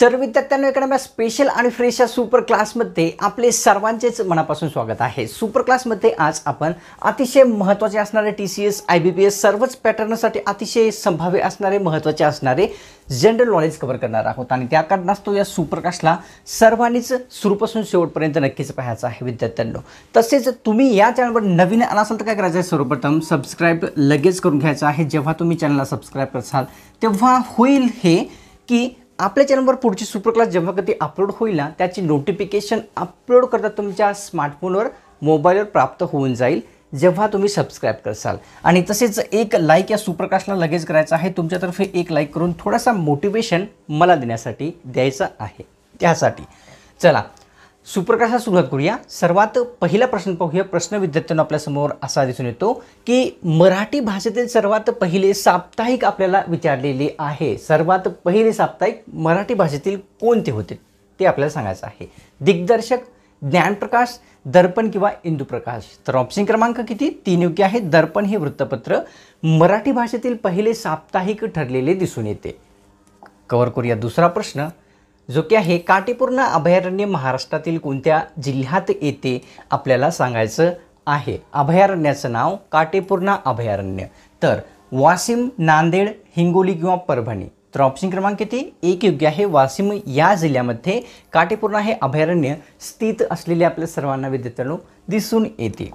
तर विद्यार्थ्यांनो एका स्पेशल आणि फ्रेश या सुपर क्लासमध्ये आपले सर्वांचेच मनापासून स्वागत आहे। सुपर क्लासमध्ये आज आपण अतिशय महत्त्वाचे असणारे TCS IBPS सर्वच पॅटर्नसाठी अतिशय संभाव्य असणारे महत्त्वाचे असणारे जनरल नॉलेज कव्हर करणार आहोत आणि त्या कारणास्तव या सुपर क्लासला सर्वांनीच सुरूपासून शेवटपर्यंत नक्कीच पाहायचं आहे विद्यार्थ्यांनो। तसेच तुम्ही या चॅनलवर नवीन आला असाल तर काय करायचं आहे, सर्वप्रथम सबस्क्राइब लगेच करून घ्यायचं आहे। जेव्हा तुम्ही चॅनलला सबस्क्राइब करसाल तेव्हा होईल हे की आपल्या चॅनलवर पुढची सुपर क्लास जेव्हा कधी अपलोड होईल ना त्याची नोटिफिकेशन अपलोड करता तुमच्या स्मार्टफोनवर मोबाईलवर प्राप्त होऊन जाईल जेव्हा तुम्ही सबस्क्राइब करसाल। आणि तसेच एक लाईक या सुपर क्लासला लगेच करायचं आहे। तुमच्यातर्फे एक लाईक करून थोडासा मोटिवेशन मला देण्यासाठी द्यायचं आहे। त्यासाठी चला सुपर क्लासला सुरुवात करूया। सर्वात पहिला प्रश्न पाहूया। प्रश्न विद्यार्थ्यांना आपल्या समोर असा दिसून येतो की मराठी भाषेतील सर्वात पहिले साप्ताहिक आपल्याला विचारलेले आहे। सर्वात पहिले साप्ताहिक मराठी भाषेतील कोणते होते ते आपल्याला सांगायचं आहे। दिग्दर्शक, ज्ञानप्रकाश, दर्पण किंवा इंदुप्रकाश। तर ऑप्शन क्रमांक किती 3 योग्य आहे। दर्पण हे वृत्तपत्र मराठी भाषेतील पहिले साप्ताहिक ठरलेले दिसून येते। कव्हर करूया दुसरा प्रश्न जो की आहे काटेपूर्ण अभयारण्य महाराष्ट्रातील कोणत्या जिल्ह्यात येते आपल्याला सांगायचं आहे। अभयारण्याचं नाव काटेपूर्ण अभयारण्य। तर वाशिम, नांदेड, हिंगोली किंवा परभणी। तर ऑप्शन क्रमांक किती 1 योग्य आहे। वाशिम या जिल्ह्यामध्ये काटेपूर्ण हे अभयारण्य स्थित असलेले आपल्या सर्वांना विद्यार्थ्यांनो दिसून येते।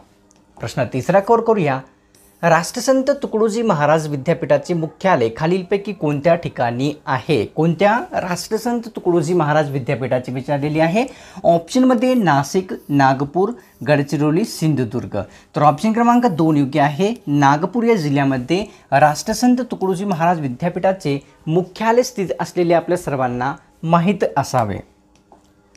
प्रश्न तिसरा कव्हर करूया। राष्ट्रसंत तुकडोजी महाराज विद्यापीठाचे मुख्यालय खालीलपैकी कोणत्या ठिकाणी आहे। कोणत्या राष्ट्रसंत तुकडोजी महाराज विद्यापीठाची विचारलेली आहे। ऑप्शनमध्ये नाशिक, नागपूर, गडचिरोली, सिंधुदुर्ग। तर ऑप्शन क्रमांक 2 योग्य आहे। नागपूर या जिल्ह्यामध्ये राष्ट्रसंत तुकडोजी महाराज विद्यापीठाचे मुख्यालय स्थित असलेले आपल्या सर्वांना माहीत असावे।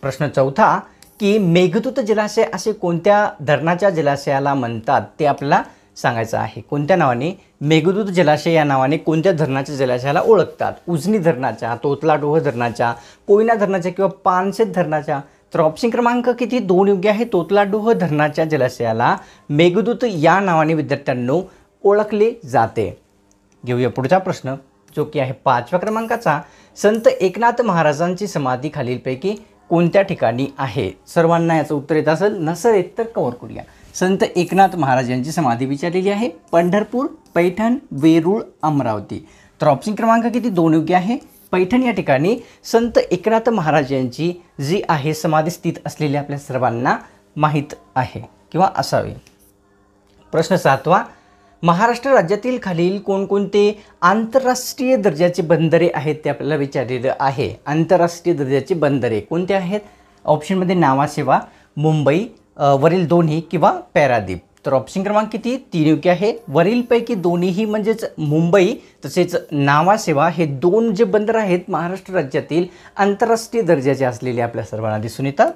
प्रश्न चौथा की मेघदूत जलाशय असे कोणत्या धरणाच्या जलाशयाला म्हणतात ते आपल्याला सांगायचं आहे। कोणत्या नावाने मेघदूत जलाशय या नावाने कोणत्या धरणाच्या जलाशयाला ओळखतात। उजनी धरणाच्या, तोतलाडोह धरणाच्या, कोयना धरणाच्या किंवा पानशेत धरणाच्या। तर ऑप्शन क्रमांक किती 2 योग्य आहे। तोतलाडोह धरणाच्या जलाशयाला मेघदूत या नावाने विद्यार्थ्यांनो ओळखले जाते। घेऊया पुढचा प्रश्न जो की आहे 5व्या क्रमांकाचा। संत एकनाथ महाराजांची समाधी खालीलपैकी कोणत्या ठिकाणी आहे। सर्वांना याचं उत्तर येत असेल, नसेल येत तर कव्हर करूया। संत एकनाथ महाराज यांची समाधी विचारलेली आहे पंढरपूर, पैठण, वेरूळ, अमरावती। तर ऑप्शन क्रमांक किती 2 योग्य आहे। पैठण या ठिकाणी संत एकनाथ महाराज यांची जी आहे समाधी स्थित असलेली आपल्या सर्वांना माहीत आहे किंवा असावे। प्रश्न 7वा महाराष्ट्र राज्यातील खालील कोणकोणते आंतरराष्ट्रीय दर्जाचे बंदरे आहेत ते आपल्याला विचारलेलं आहे। आंतरराष्ट्रीय दर्जाचे बंदरे कोणते आहेत। ऑप्शनमध्ये नावासेवा, मुंबई, वरील दोन्ही किंवा पॅरादीप। तर ऑप्शन क्रमांक किती 3 योग्य आहे। वरीलपैकी दोन्हीही म्हणजेच मुंबई तसेच नावासेवा हे 2 जे बंदर आहेत महाराष्ट्र राज्यातील आंतरराष्ट्रीय दर्जाचे असलेले आपल्या सर्वांना दिसून येतात।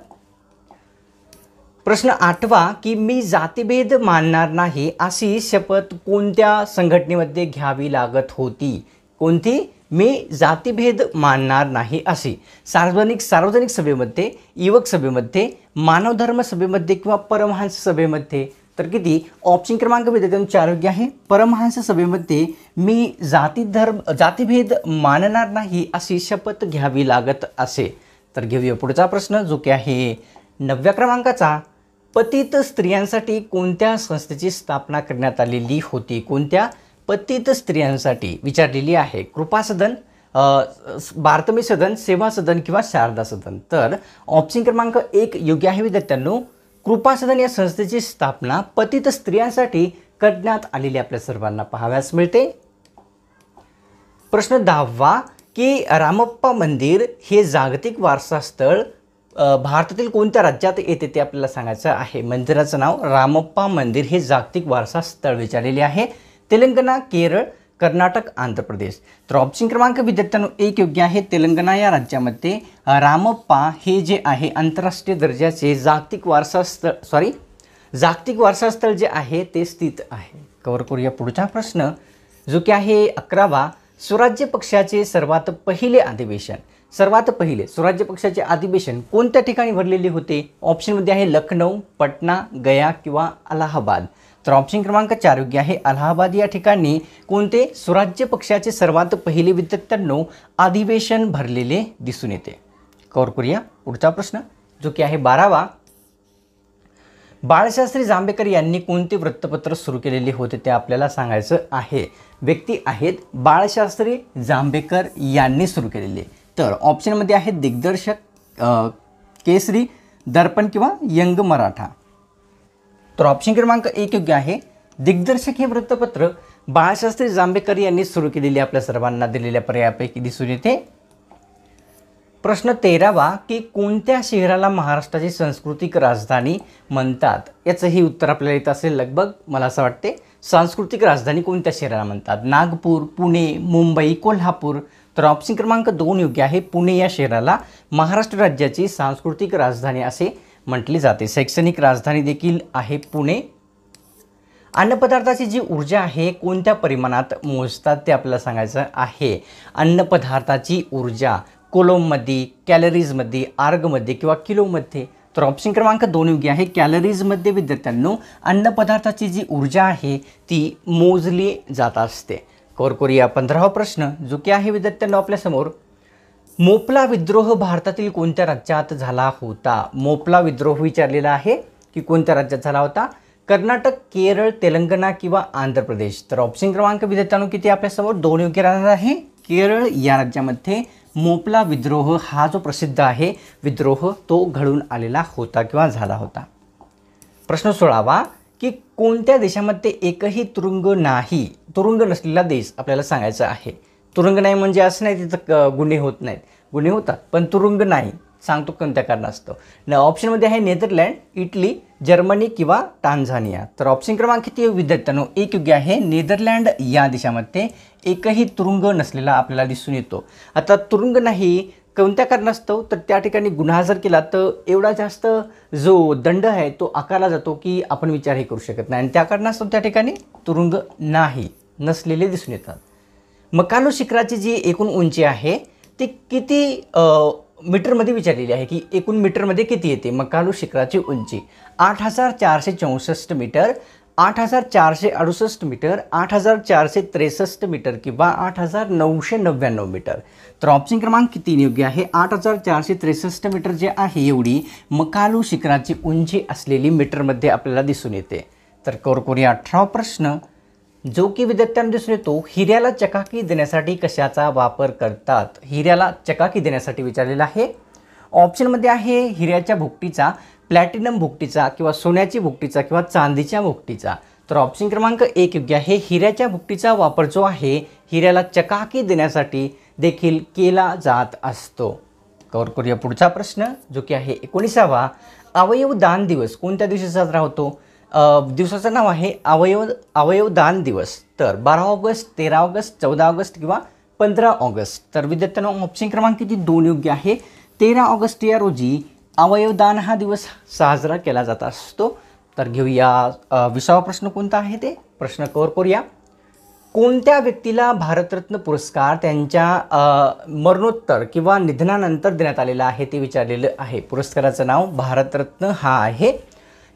प्रश्न 8वा की मी जातीभेद मानणार नाही अशी शपथ कोणत्या संघटनेमध्ये घ्यावी लागत होती। कोणती मी जातीभेद मानणार नाही अशी सार्वजनिक सभेमध्ये, युवक सभेमध्ये, मानव धर्म सभेमध्ये किंवा परमहंस सभेमध्ये। तर किती ऑप्शन क्रमांक विद्यार्थ्यांनो 4 योग्य आहे। परमहंस सभेमध्ये मी जातीभेद मानणार नाही अशी शपथ घ्यावी लागत असे। तर घेऊया पुढचा प्रश्न जो की आहे 9व्या क्रमांकाचा। पतित स्त्रियांसाठी कोणत्या संस्थेची स्थापना करण्यात आलेली होती। कोणत्या पतित स्त्रियांसाठी विचारलेली आहे। कृपा सदन, बारतमी सदन, सेवा सदन किंवा शारदा सदन। तर ऑप्शन क्रमांक 1 योग्य आहे विद्यार्थ्यांनो। कृपा सदन या संस्थेची स्थापना पतित स्त्रियांसाठी करण्यात आलेली आपल्या सर्वांना पाहाव्यास मिळते। प्रश्न 10वा की रामप्पा मंदिर हे जागतिक वारसा स्थळ भारतातील कोणत्या राज्यात येते ते आपल्याला सांगायचं आहे। मंदिराचं नाव रामप्पा मंदिर हे जागतिक वारसा स्थळ विचारलेले आहे। तेलंगणा, केरळ, कर्नाटक, आंध्र प्रदेश। तर ऑप्शन क्रमांक विद्यार्थ्यांनो 1 योग्य आहे। तेलंगणा या राज्यामध्ये रामप्पा हे जे आहे आंतरराष्ट्रीय दर्जाचे जागतिक वारसा स्थळ जे आहे ते स्थित आहे। कव्हर करूया पुढचा प्रश्न जो की आहे 11वा। स्वराज्य पक्षाचे सर्वात पहिले स्वराज्य पक्षाचे अधिवेशन कोणत्या ठिकाणी भरलेले होते। ऑप्शनमध्ये आहे लखनौ, पटना, गया किंवा अलाहाबाद। तर ऑप्शन क्रमांक 4 योग्य आहे. अलाहाबाद या ठिकाणी कोणते स्वराज्य पक्षाचे सर्वात पहिले विद्यार्थ्यांनो अधिवेशन भरलेले दिसून येते. कव्हर करूया पुढचा प्रश्न जो की आहे 12वा. बाळशास्त्री जांभेकर यांनी कोणते वृत्तपत्र सुरू केलेले होते ते आपल्याला सांगायचं आहे. व्यक्ती आहेत बाळशास्त्री जांभेकर यांनी सुरू केलेले. तर ऑप्शनमध्ये आहेत दिग्दर्शक, केसरी, दर्पण किंवा यंग मराठा. तर ऑप्शन क्रमांक 1 योग्य आहे. दिग्दर्शक हे वृत्तपत्र बाळशास्त्री जांभेकर यांनी सुरू केलेले आपल्या सर्वांना दिलेल्या पर्यायापैकी दिसून येते. प्रश्न 13वा की कोणत्या शहराला महाराष्ट्राची सांस्कृतिक राजधानी म्हणतात. याचंही उत्तर आपल्याला येत असेल लगभग मला असं वाटते. सांस्कृतिक राजधानी कोणत्या शहराला म्हणतात. नागपूर, पुणे, मुंबई, कोल्हापूर. तर ऑप्शन क्रमांक 2 योग्य आहे. पुणे या शहराला महाराष्ट्र राज्याची सांस्कृतिक राजधानी असे म्हटले जाते. शैक्षणिक राजधानी देखील आहे पुणे. अन्नपदार्थाची जी ऊर्जा आहे कोणत्या परिमाणात मोजतात ते आपल्याला सांगायचं आहे. अन्नपदार्थाची ऊर्जा कोलोममध्ये, कॅलरीजमध्ये, आर्गमध्ये किंवा किलोमध्ये. तर ऑप्शन क्रमांक 2 योग्य आहे. कॅलरीजमध्ये विद्यार्थ्यांनो अन्नपदार्थाची जी ऊर्जा आहे ती मोजली जात असते. कव्हर करूया 15वा प्रश्न जो की आहे विद्यार्थ्यांनो आपल्यासमोर. मोपला विद्रोह भारतातील कोणत्या राज्यात झाला होता. मोपला विद्रोह विचारलेला आहे की कोणत्या राज्यात झाला होता. कर्नाटक, केरळ, तेलंगणा किंवा आंध्र प्रदेश. तर ऑप्शन क्रमांक विद्यार्थ्यांनो किती आपल्यासमोर 2 योग्य राहणार आहे. केरळ या राज्यामध्ये मोपला विद्रोह हा जो प्रसिद्ध आहे विद्रोह तो घडून आलेला होता किंवा झाला होता. प्रश्न 16वा की कोणत्या देशामध्ये एकही तुरुंग नाही. तुरुंग नसलेला देश आपल्याला सांगायचा आहे. तुरुंग नाही म्हणजे असं नाही तिथं गुन्हे होत नाहीत, गुन्हे होतात पण तुरुंग नाही. सांगतो कोणत्या कारणास्तव. ऑप्शनमध्ये आहे नेदरलँड, इटली, जर्मनी किंवा टांझानिया. तर ऑप्शन क्रमांक किती विद्यार्थ्यांनो 1 योग्य आहे. नेदरलँड या देशामध्ये एकही तुरुंग नसलेला आपल्याला दिसून येतो. आता तुरुंग नाही कोणत्या कारणास्तव तर त्या ठिकाणी गुन्हा जर केला तर एवढा जास्त जो दंड आहे तो आकारला जातो की आपण विचारही करू शकत नाही आणि त्या कारणास्तव त्या ठिकाणी तुरुंग नाही नसलेले दिसून येतात. मकालू शिखराची जी एकूण उंची आहे ती किती मीटरमध्ये विचारलेली आहे की एकूण मीटरमध्ये किती येते. मकालू शिखराची उंची 8464 मीटर, 8468 मीटर, 8463 मीटर किंवा 8999 मीटर. तर ऑप्शन क्रमांक 3 योग्य आहे. 8463 मीटर जे आहे एवढी मकालू शिखराची उंची असलेली मीटरमध्ये आपल्याला दिसून येते. तर कव्हर करूया 18वा प्रश्न जो की विद्यार्थ्यांना दिसून येतो. हिऱ्याला चकाकी देण्यासाठी कशाचा वापर करतात. हिऱ्याला चकाकी देण्यासाठी विचारलेला आहे. ऑप्शनमध्ये आहे हिऱ्याच्या भुकटीचा, प्लॅटिनम भुकटीचा किंवा सोन्याची भुकटीचा किंवा चांदीच्या भुकटीचा. तर ऑप्शन क्रमांक 1 योग्य आहे. हिऱ्याच्या भुकटीचा वापर जो आहे हिऱ्याला चकाकी देण्यासाठी देखील केला जात असतो. कव्हर करूया पुढचा प्रश्न जो की आहे 19वा. अवयवदान दिवस कोणत्या दिवशी साजरा होतो. दिवसाचं नाव आहे अवयवदान दिवस. तर 12 ऑगस्ट, 13 ऑगस्ट, 14 ऑगस्ट किंवा 15 ऑगस्ट. तर विद्यार्थ्यांनो ऑप्शन क्रमांक किती 2 योग्य आहे. 13 ऑगस्ट या रोजी अवयवदान हा दिवस साजरा केला जात असतो. तर घेऊया 20वा प्रश्न कोणता आहे ते प्रश्न कव्हर करूया. कोणत्या व्यक्तीला भारतरत्न पुरस्कार त्यांच्या मरणोत्तर किंवा निधनानंतर देण्यात आलेला आहे ते विचारलेलं आहे. पुरस्काराचं नाव भारतरत्न हा आहे.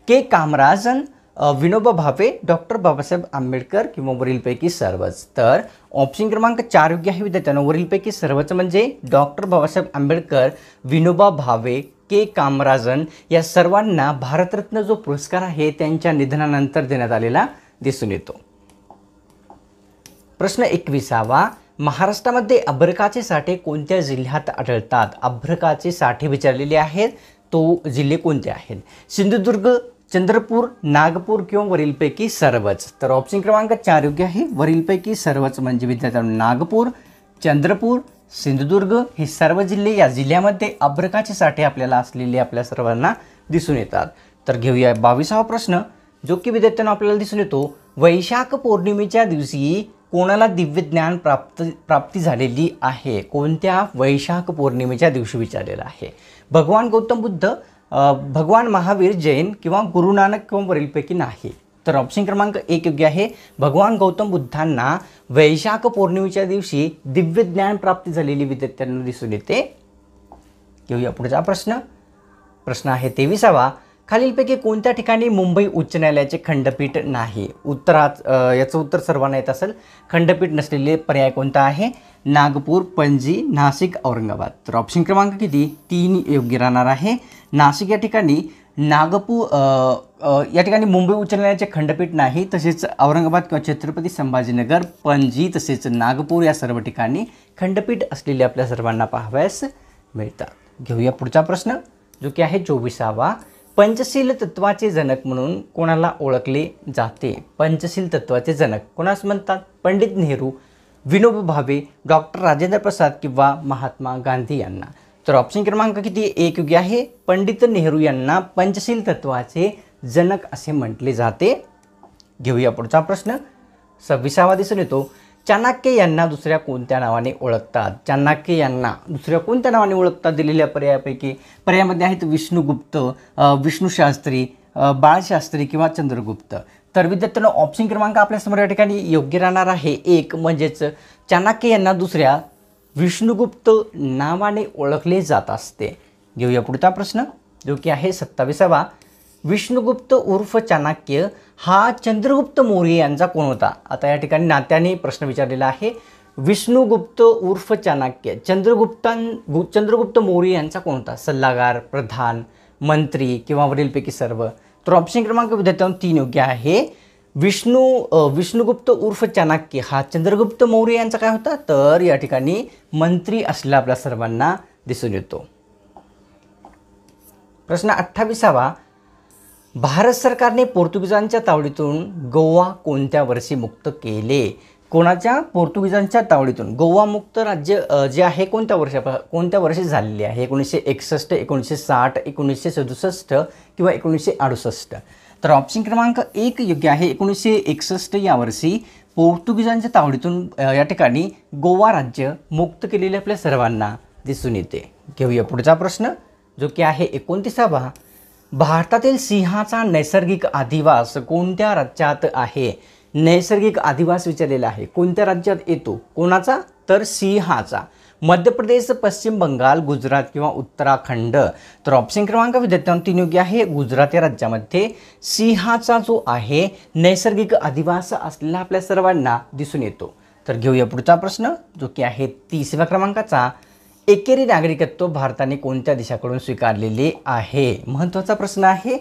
के कामराजन, विनोबा भावे, डॉक्टर बाबासाहेब आंबेडकर किंवा वरीलपैकी सर्वच. तर ऑप्शन क्रमांक 4 योग्य आहे विद्यार्थ्यांनो. वरीलपैकी सर्वच म्हणजे डॉक्टर बाबासाहेब आंबेडकर, विनोबा भावे, के कामराजन या सर्वांना भारतरत्न जो पुरस्कार आहे त्यांच्या निधनानंतर देण्यात आलेला दिसून येतो. प्रश्न 21वा. महाराष्ट्रामध्ये अभ्रकाचे साठे कोणत्या जिल्ह्यात आढळतात. अभ्रकाचे साठे विचारलेले आहेत. तो जिल्हे कोणते आहेत. सिंधुदुर्ग, चंद्रपूर, नागपूर किंवा वरीलपैकी सर्वच. तर ऑप्शन क्रमांक 4 योग्य आहे. वरीलपैकी सर्वच म्हणजे विद्यार्थ्यांनो नागपूर, चंद्रपूर, सिंधुदुर्ग हे सर्व जिल्हे या जिल्ह्यामध्ये अभ्रकाचे साठे आपल्याला असलेले आपल्या सर्वांना दिसून येतात. तर घेऊया 22वा प्रश्न जो की विद्यार्थ्यांना आपल्याला दिसून येतो. वैशाख पौर्णिमेच्या दिवशी कोणाला दिव्य ज्ञान प्राप्ती झालेली आहे. कोणत्या वैशाख पौर्णिमेच्या दिवशी विचारलेला आहे. भगवान गौतम बुद्ध, भगवान महावीर, जैन किंवा गुरु नानक किंवा वरीलपैकी नाही. तर ऑप्शन क्रमांक 1 योग्य आहे. भगवान गौतम बुद्धांना वैशाख पौर्णिमेच्या दिवशी दिव्य ज्ञान प्राप्ती झालेली विद्यार्थ्यांना दिसून येते. घेऊया पुढचा प्रश्न. प्रश्न आहे 23वा. खालीलपैकी कोणत्या ठिकाणी मुंबई उच्च न्यायालयाचे खंडपीठ नाही? याचं उत्तर सर्वांना येत असेल. खंडपीठ नसलेले पर्याय कोणता आहे? नागपूर, पणजी, नाशिक, औरंगाबाद. तर ऑप्शन क्रमांक किती? 3 योग्य राहणार आहे. नाशिक या ठिकाणी, या ठिकाणी मुंबई उच्च न्यायालयाचे खंडपीठ नाही. तसेच औरंगाबाद किंवा छत्रपती संभाजीनगर, पणजी तसेच नागपूर या सर्व ठिकाणी खंडपीठ असलेले आपल्या सर्वांना पाहावयास मिळतात. घेऊया पुढचा प्रश्न, जो की आहे 24वा. पंचशील तत्वाचे जनक म्हणून कोणाला ओळखले जाते? पंचशील तत्वाचे जनक कोणास म्हणतात? पंडित नेहरू, विनोबा भावे, डॉक्टर राजेंद्र प्रसाद किंवा महात्मा गांधी यांना. तर ऑप्शन क्रमांक किती? 1 योग्य आहे. पंडित नेहरू यांना पंचशील तत्वाचे जनक असे म्हटले जाते. घेऊया पुढचा प्रश्न, 26वा दिसून येतो. चाणक्य यांना दुसऱ्या कोणत्या नावाने ओळखतात? चाणक्य यांना दुसऱ्या कोणत्या नावाने ओळखतात? दिलेल्या पर्यायामध्ये आहेत विष्णुगुप्त, विष्णुशास्त्री, बाळशास्त्री किंवा चंद्रगुप्त. तर विद्यार्थ्यांनो, ऑप्शन क्रमांक आपल्यासमोर या ठिकाणी योग्य राहणार आहे 1, म्हणजेच चाणक्य यांना दुसऱ्या विष्णुगुप्त नावाने ओळखले जात असते. घेऊया पुढचा प्रश्न, जो की आहे 27वा. विष्णुगुप्त उर्फ चाणक्य हा चंद्रगुप्त मौर्य यांचा कोण होता? आता या ठिकाणी नात्याने प्रश्न विचारलेला आहे. विष्णुगुप्त उर्फ चाणक्य चंद्रगुप्त मौर्य यांचा कोण होता? सल्लागार, प्रधान, मंत्री किंवा वरीलपैकी सर्व. तर ऑप्शन क्रमांक विद्यार्थ्यांनो 3 योग्य आहे. विष्णुगुप्त उर्फ चाणक्य हा चंद्रगुप्त मौर्य यांचा काय होता? तर या ठिकाणी मंत्री असलेला आपल्या सर्वांना दिसून येतो. प्रश्न 28वा. भारत सरकारने पोर्तुगीजांच्या तावडीतून गोवा कोणत्या वर्षी मुक्त केले? कोणाच्या? पोर्तुगीजांच्या तावडीतून गोवा मुक्त राज्य जे आहे कोणत्या वर्षी झालेले आहे? 1961, 1960, 1967 किंवा 1968. तर ऑप्शन क्रमांक 1 योग्य आहे. 1961 या वर्षी पोर्तुगीजांच्या तावडीतून या ठिकाणी गोवा राज्य मुक्त केलेले आपल्या सर्वांना दिसून येते. घेऊया पुढचा प्रश्न, जो की आहे 29वा. भारतातील सिंहाचा नैसर्गिक अधिवास कोणत्या राज्यात आहे? नैसर्गिक अधिवास विचारलेला आहे. कोणत्या राज्यात येतो? कोणाचा? तर सिंहाचा. मध्य प्रदेश, पश्चिम बंगाल, गुजरात किंवा उत्तराखंड. तर ऑप्शन क्रमांक विद्यार्थ्यांनो 3 योग्य आहे. गुजरात या राज्यामध्ये सिंहाचा जो आहे नैसर्गिक अधिवास असलेला आपल्या सर्वांना दिसून येतो. तर घेऊया पुढचा प्रश्न, जो की आहे 30व्या क्रमांकाचा. एकेरी नागरिकत्व भारताने कोणत्या देशाकडून स्वीकारलेले आहे? महत्त्वाचा प्रश्न आहे.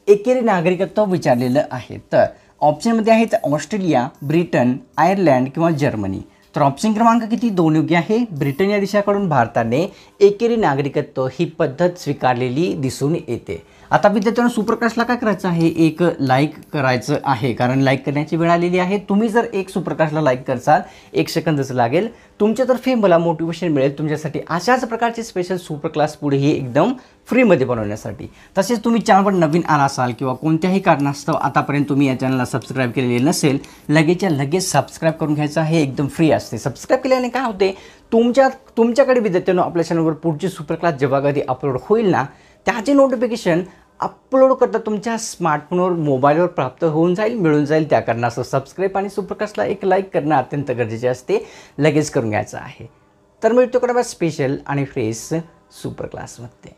एकेरी नागरिकत्व विचारलेलं आहे. तर ऑप्शनमध्ये आहेत ऑस्ट्रेलिया, ब्रिटन, आयर्लंड किंवा जर्मनी. तर ऑप्शन क्रमांक किती? 2 योग्य आहे. ब्रिटन या देशाकडून भारताने एकेरी नागरिकत्व ही पद्धत स्वीकारलेली दिसून येते. आता विद्यार्थ्यांनो, सुप्रकाशला काय करायचं आहे? एक लाईक करायचं आहे, कारण लाईक करण्याची वेळ आलेली आहे. तुम्ही जर एक सुप्रकाशला लाईक करसाल 1 सेकंदच लागेल. तुमच्यातर्फे मला मोटिवेशन मिळेल तुमच्यासाठी अशाच प्रकारचे स्पेशल सुपर क्लास पुढेही एकदम फ्रीमध्ये बनवण्यासाठी. तसेच तुम्ही चॅनलवर नवीन आला असाल किंवा कोणत्याही कारणास्तव आतापर्यंत तुम्ही या चॅनलला सबस्क्राईब केलेले नसेल, लगेच सबस्क्राईब करून घ्यायचं आहे. एकदम फ्री असते. सबस्क्राईब केल्याने काय होते? तुमच्याकडे विद्यार्थ्यांनो आपल्या चॅनलवर पुढची सुपर क्लास जेव्हा कधी अपलोड होईल ना, त्याचे नोटिफिकेशन अपलोड करता तुमच्या स्मार्टफोनवर, मोबाईलवर प्राप्त मिळून जाईल. त्या कारणास्तव सबस्क्राईब आणि सुपरकास्टला एक लाईक करणं अत्यंत गरजेचे असते. लगेच करून घ्यायचं आहे. तर मिळतो कडे स्पेशल आणि फ्रेश सुपर क्लासमध्ये.